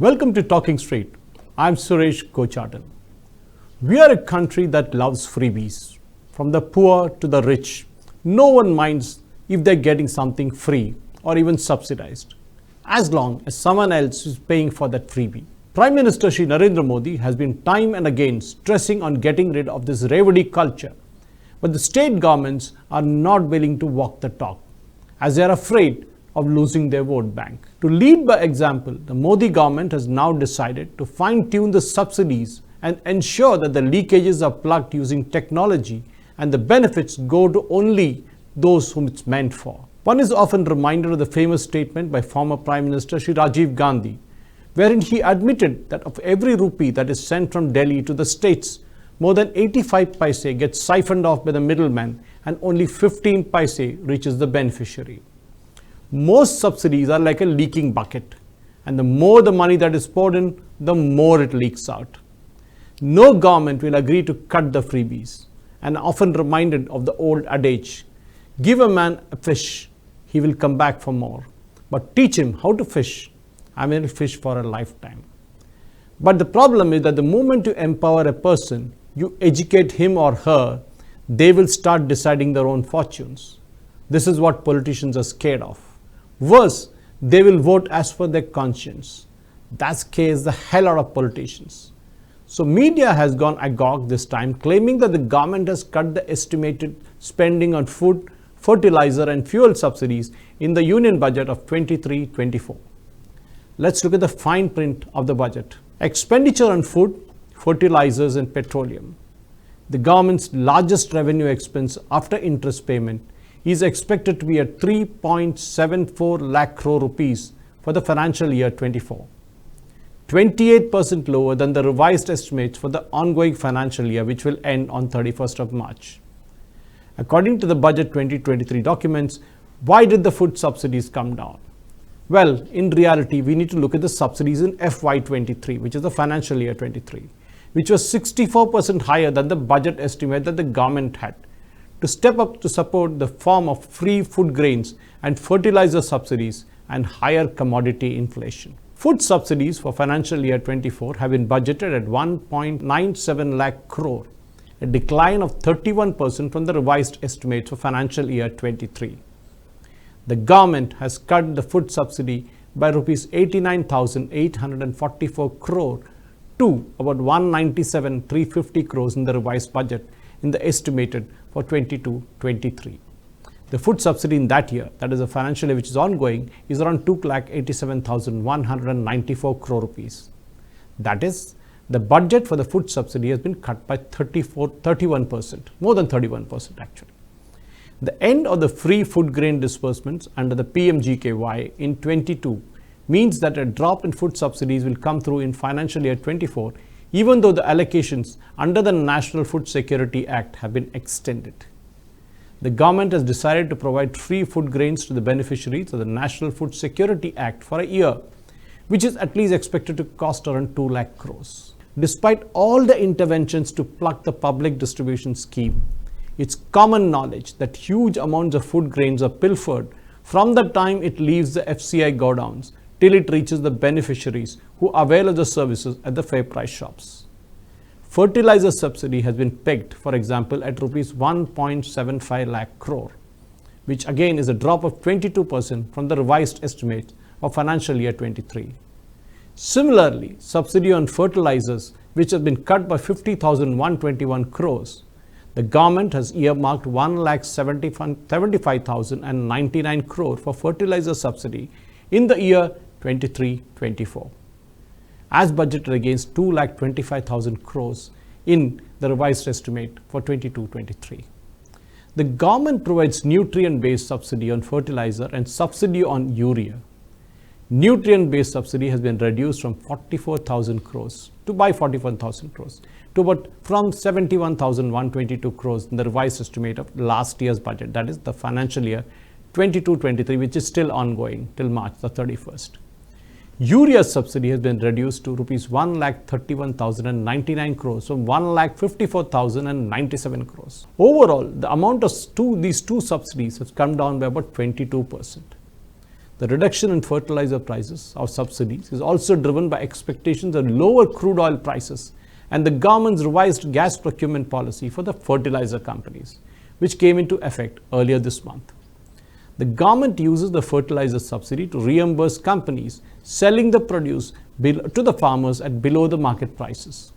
Welcome to Talking Straight. I'm Suresh Kochatan. We are a country that loves freebies. From the poor to the rich, no one minds if they're getting something free or even subsidized, as long as someone else is paying for that freebie. Prime Minister Shri Narendra Modi has been time and again stressing on getting rid of this revady culture. But the state governments are not willing to walk the talk, as they are afraid of losing their vote bank. To lead by example, the Modi government has now decided to fine-tune the subsidies and ensure that the leakages are plugged using technology and the benefits go to only those whom it's meant for. One is often reminded of the famous statement by former Prime Minister Shri Rajiv Gandhi, wherein he admitted that of every rupee that is sent from Delhi to the states, more than 85 paise gets siphoned off by the middleman and only 15 paise reaches the beneficiary. Most subsidies are like a leaking bucket, and the more the money that is poured in, the more it leaks out. No government will agree to cut the freebies, and often reminded of the old adage, give a man a fish, he will come back for more, but teach him how to fish, and he will fish for a lifetime. But the problem is that the moment you empower a person, you educate him or her, they will start deciding their own fortunes. This is what politicians are scared of. Worse, they will vote as per their conscience. That scares the hell out of politicians. So media has gone agog this time, claiming that the government has cut the estimated spending on food, fertilizer and fuel subsidies in the union budget of 23-24. Let's look at the fine print of the budget. Expenditure on food, fertilizers and petroleum. The government's largest revenue expense after interest payment is expected to be at 3.74 lakh crore rupees for the financial year 24, 28% lower than the revised estimates for the ongoing financial year, which will end on 31st of March. According to the budget 2023 documents, why did the food subsidies come down? Well, in reality, we need to look at the subsidies in FY23, which is the financial year 23, which was 64% higher than the budget estimate that the government had to step up to support the form of free food grains and fertilizer subsidies and higher commodity inflation. Food subsidies for financial year 24 have been budgeted at 1.97 lakh crore, a decline of 31% from the revised estimates for financial year 23. The government has cut the food subsidy by rupees 89,844 crore to about 197,350 crores in the revised budget in the estimated for 22-23. The food subsidy in that year, that is a financial year which is ongoing, is around 2,87,194 crore rupees. That is, the budget for the food subsidy has been cut by 31%, more than 31% actually. The end of the free food grain disbursements under the PMGKY in 22 means that a drop in food subsidies will come through in financial year 24, even though the allocations under the National Food Security Act have been extended. The government has decided to provide free food grains to the beneficiaries of the National Food Security Act for a year, which is at least expected to cost around 2 lakh crores. Despite all the interventions to plug the public distribution scheme, it's common knowledge that huge amounts of food grains are pilfered from the time it leaves the FCI godowns till it reaches the beneficiaries who avail of the services at the fair price shops. Fertilizer subsidy has been pegged, for example, at rupees 1.75 lakh crore, which again is a drop of 22% from the revised estimate of financial year 23. Similarly, subsidy on fertilizers, which has been cut by 50,121 crores, the government has earmarked 1,75,099 crore for fertilizer subsidy in the year 23-24, as budgeted against 2,25,000 crores in the revised estimate for 22-23. The government provides nutrient-based subsidy on fertilizer and subsidy on urea. Nutrient-based subsidy has been reduced from 44,000 crores to 41,000 crores to about from 71,122 crores in the revised estimate of last year's budget, that is the financial year 22-23, which is still ongoing till March the 31st. Urea subsidy has been reduced to rupees 1,31,099 crores from 1,54,097 crores. Overall, the amount of these two subsidies has come down by about 22%. The reduction in fertilizer prices or subsidies is also driven by expectations of lower crude oil prices and the government's revised gas procurement policy for the fertilizer companies, which came into effect earlier this month. The government uses the fertilizer subsidy to reimburse companies selling the produce to the farmers at below the market prices.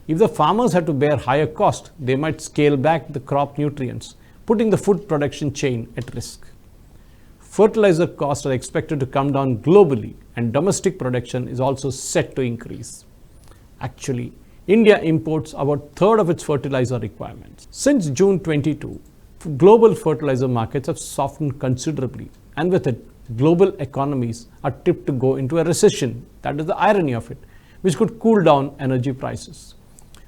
If the farmers have to bear higher cost, they might scale back the crop nutrients, putting the food production chain at risk. Fertilizer costs are expected to come down globally, and domestic production is also set to increase. Actually, India imports about a third of its fertilizer requirements. Since June 22, global fertilizer markets have softened considerably, and with it, global economies are tipped to go into a recession. That is the irony of it, which could cool down energy prices.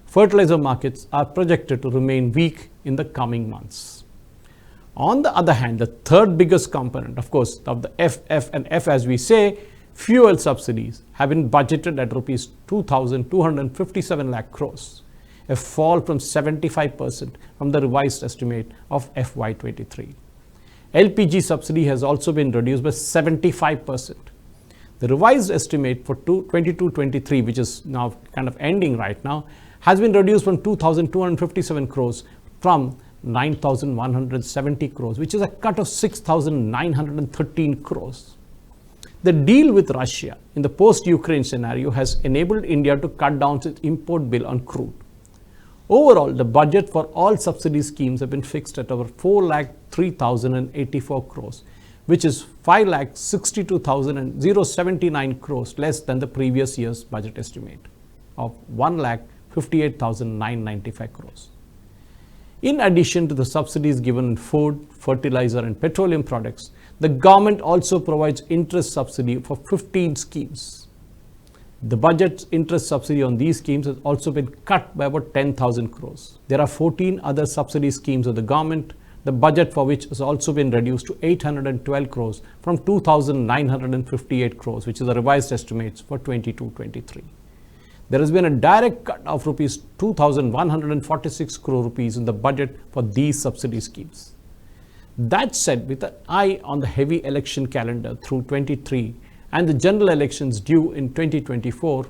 Fertilizer markets are projected to remain weak in the coming months. On the other hand, the third biggest component, of course, of the F and F as we say, fuel subsidies have been budgeted at rupees 2,257 lakh crores, a fall from 75% from the revised estimate of FY23. LPG subsidy has also been reduced by 75%. The revised estimate for 22-23, which is now kind of ending right now, has been reduced from 2,257 crores from 9,170 crores, which is a cut of 6,913 crores. The deal with Russia in the post-Ukraine scenario has enabled India to cut down its import bill on crude. Overall, the budget for all subsidy schemes have been fixed at over 4,03,084 crores, which is 5,62,079 crores less than the previous year's budget estimate of 1,58,995 crores. In addition to the subsidies given in food, fertilizer and petroleum products, the government also provides interest subsidy for 15 schemes. The budget's interest subsidy on these schemes has also been cut by about 10,000 crores. There are 14 other subsidy schemes of the government, the budget for which has also been reduced to 812 crores from 2,958 crores, which is the revised estimates for 22-23. There has been a direct cut of rupees 2,146 crore rupees in the budget for these subsidy schemes. That said, with an eye on the heavy election calendar through 23 and the general elections due in 2024,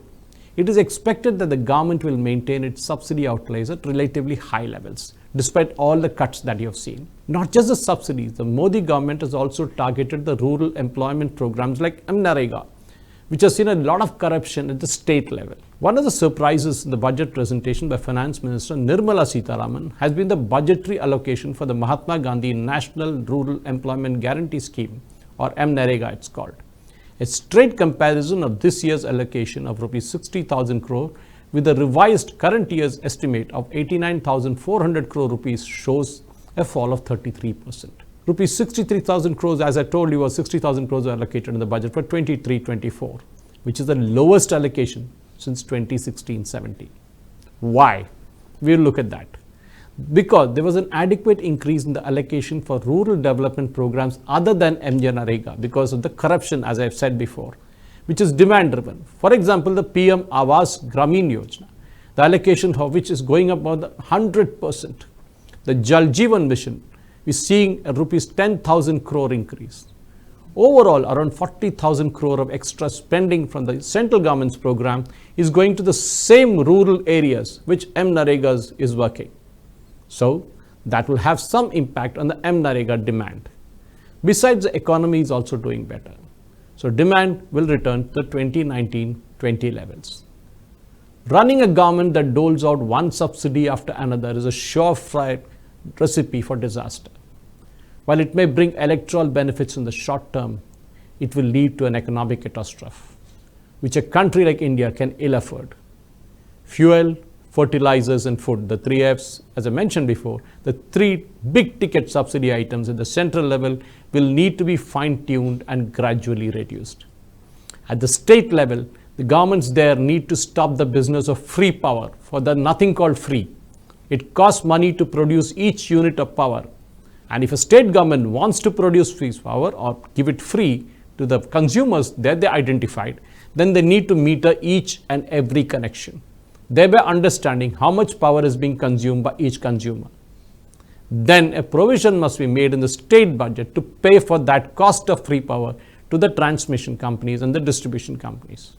it is expected that the government will maintain its subsidy outlays at relatively high levels, despite all the cuts that you have seen. Not just the subsidies, the Modi government has also targeted the rural employment programs like MNREGA, which has seen a lot of corruption at the state level. One of the surprises in the budget presentation by Finance Minister Nirmala Sitharaman has been the budgetary allocation for the Mahatma Gandhi National Rural Employment Guarantee Scheme, or MNREGA it's called. A straight comparison of this year's allocation of rupees 60,000 crore with the revised current year's estimate of 89,400 crore rupees shows a fall of 33%. Rupees 63,000 crores, as I told you, was 60,000 crores allocated in the budget for 23-24, which is the lowest allocation since 2016-17. Why? We'll look at that. Because there was an adequate increase in the allocation for rural development programs other than MNREGA because of the corruption, as I've said before, which is demand driven. For example, the PM Awas Gramin Yojana, the allocation for which is going up about 100%. The Jal Jeevan Mission is seeing a rupees 10,000 crore increase. Overall, around 40,000 crore of extra spending from the central government's program is going to the same rural areas which MNREGA is working. So, that will have some impact on the MNREGA demand. Besides, the economy is also doing better. So, demand will return to the 2019-20 levels. Running a government that doles out one subsidy after another is a surefire recipe for disaster. While it may bring electoral benefits in the short term, it will lead to an economic catastrophe, which a country like India can ill afford. Fuel, fertilizers and food, the three Fs, as I mentioned before, the three big ticket subsidy items at the central level will need to be fine-tuned and gradually reduced. At the state level, the governments there need to stop the business of free power, for there's nothing called free. It costs money to produce each unit of power. And if a state government wants to produce free power or give it free to the consumers that they identified, then they need to meter each and every connection, thereby understanding how much power is being consumed by each consumer. Then a provision must be made in the state budget to pay for that cost of free power to the transmission companies and the distribution companies.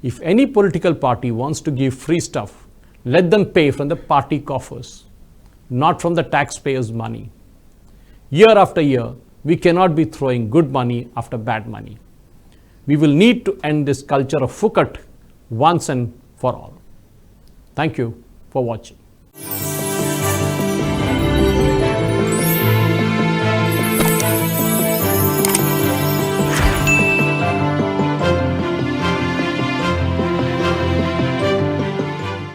If any political party wants to give free stuff, let them pay from the party coffers, not from the taxpayers' money. Year after year, we cannot be throwing good money after bad money. We will need to end this culture of Fouquet once and for all. Thank you for watching.